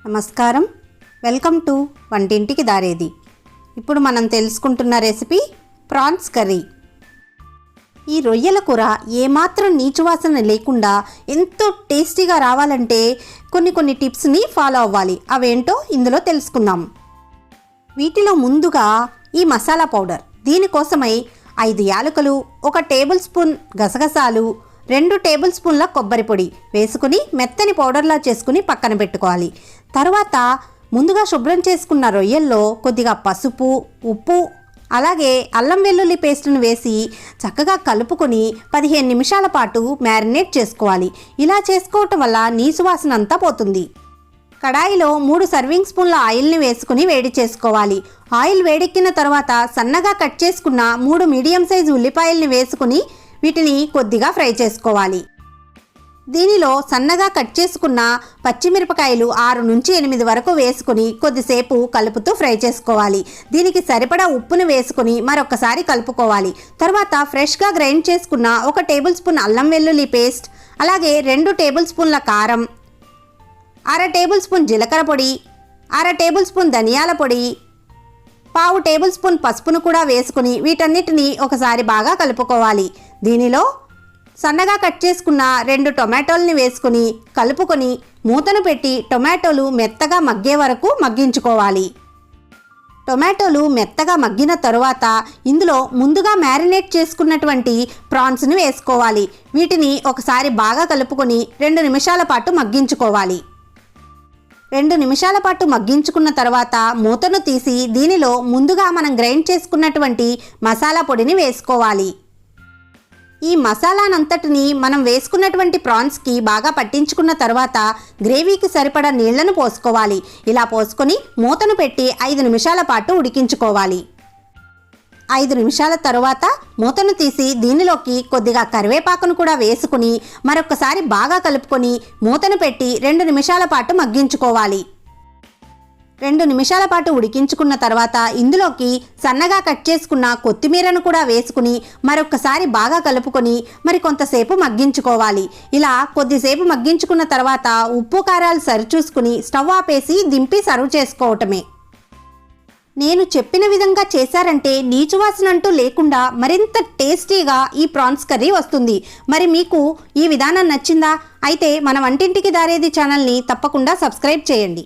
నమస్కారం, welcome to వంటింటికి దారేది. ఇప్పుడు మనం తెలుసుకుంటున్న రెసిపీ ప్రాన్స్ కర్రీ. ఈ రొయ్యల కూర ఏమాత్రం నీచువాసన లేకుండా ఎంతో టేస్టీగా రావాలంటే కొన్ని టిప్స్ని ఫాలో అవ్వాలి. అవేంటో ఇందులో తెలుసుకుందాం. వీటిలో ముందుగా ఈ మసాలా పౌడర్. దీనికోసమై 5 యాలకులు, 1 టేబుల్ స్పూన్ గసగసాలు, 2 టేబుల్ స్పూన్ల కొబ్బరి పొడి వేసుకుని మెత్తని పౌడర్లా చేసుకుని పక్కన పెట్టుకోవాలి. తర్వాత ముందుగా శుభ్రం చేసుకున్న రొయ్యల్లో కొద్దిగా పసుపు, ఉప్పు, అలాగే అల్లం వెల్లుల్లి పేస్టును వేసి చక్కగా కలుపుకొని 15 నిమిషాల పాటు మ్యారినేట్ చేసుకోవాలి. ఇలా చేసుకోవటం వల్ల నీసు వాసన అంతా పోతుంది. కడాయిలో 3 సర్వింగ్ స్పూన్ల ఆయిల్ని వేసుకుని వేడి చేసుకోవాలి. ఆయిల్ వేడెక్కిన తర్వాత సన్నగా కట్ చేసుకున్న 3 మీడియం సైజు ఉల్లిపాయల్ని వేసుకుని వీటిని కొద్దిగా ఫ్రై చేసుకోవాలి. దీనిలో సన్నగా కట్ చేసుకున్న పచ్చిమిరపకాయలు 6 నుంచి 8 వరకు వేసుకుని కొద్దిసేపు కలుపుతూ ఫ్రై చేసుకోవాలి. దీనికి సరిపడా ఉప్పును వేసుకుని మరొకసారి కలుపుకోవాలి. తర్వాత ఫ్రెష్గా గ్రైండ్ చేసుకున్న 1 టేబుల్ స్పూన్ అల్లం వెల్లుల్లి పేస్ట్, అలాగే 2 టేబుల్ స్పూన్ల కారం, 1/2 టేబుల్ స్పూన్ జీలకర్ర పొడి, 1/2 టేబుల్ స్పూన్ ధనియాల పొడి, 1/2 టేబుల్ స్పూన్ పసుపును కూడా వేసుకుని వీటన్నిటిని ఒకసారి బాగా కలుపుకోవాలి. దీనిలో సన్నగా కట్ చేసుకున్న 2 టొమాటోల్ని వేసుకుని కలుపుకొని మూతను పెట్టి టొమాటోలు మెత్తగా మగ్గే వరకు మగ్గించుకోవాలి. టొమాటోలు మెత్తగా మగ్గిన తరువాత ఇందులో ముందుగా మ్యారినేట్ చేసుకున్నటువంటి ప్రాన్స్ని వేసుకోవాలి. వీటిని ఒకసారి బాగా కలుపుకొని 2 నిమిషాల పాటు మగ్గించుకోవాలి. 2 నిమిషాల పాటు మగ్గించుకున్న తర్వాత మూతను తీసి దీనిలో ముందుగా మనం గ్రైండ్ చేసుకున్నటువంటి మసాలా పొడిని వేసుకోవాలి. ఈ మసాలానంతటిని మనం వేసుకున్నటువంటి ప్రాన్స్కి బాగా పట్టించుకున్న తర్వాత గ్రేవీకి సరిపడా నీళ్లను పోసుకోవాలి. ఇలా పోసుకొని మూతను పెట్టి 5 నిమిషాల పాటు ఉడికించుకోవాలి. 5 నిమిషాల తరువాత మూతను తీసి దీనిలోకి కొద్దిగా కరివేపాకును కూడా వేసుకుని మరొకసారి బాగా కలుపుకొని మూతను పెట్టి 2 నిమిషాల పాటు మగ్గించుకోవాలి. 2 నిమిషాల పాటు ఉడికించుకున్న తర్వాత ఇందులోకి సన్నగా కట్ చేసుకున్న కొత్తిమీరను కూడా వేసుకుని మరొకసారి బాగా కలుపుకొని కొంతసేపు మగ్గించుకోవాలి. ఇలా కొద్దిసేపు మగ్గించుకున్న తర్వాత ఉప్పు కారాలు సరిచూసుకుని స్టవ్ ఆపేసి దింపి సర్వ్ చేసుకోవటమే. నేను చెప్పిన విధంగా చేశారంటే నీచువాసన అంటూ లేకుండా మరింత టేస్టీగా ఈ ప్రాన్స్ కర్రీ వస్తుంది. మరి మీకు ఈ విధానం నచ్చిందా? అయితే మన వంటింటికి దారేది ఛానల్ని తప్పకుండా సబ్స్క్రైబ్ చేయండి.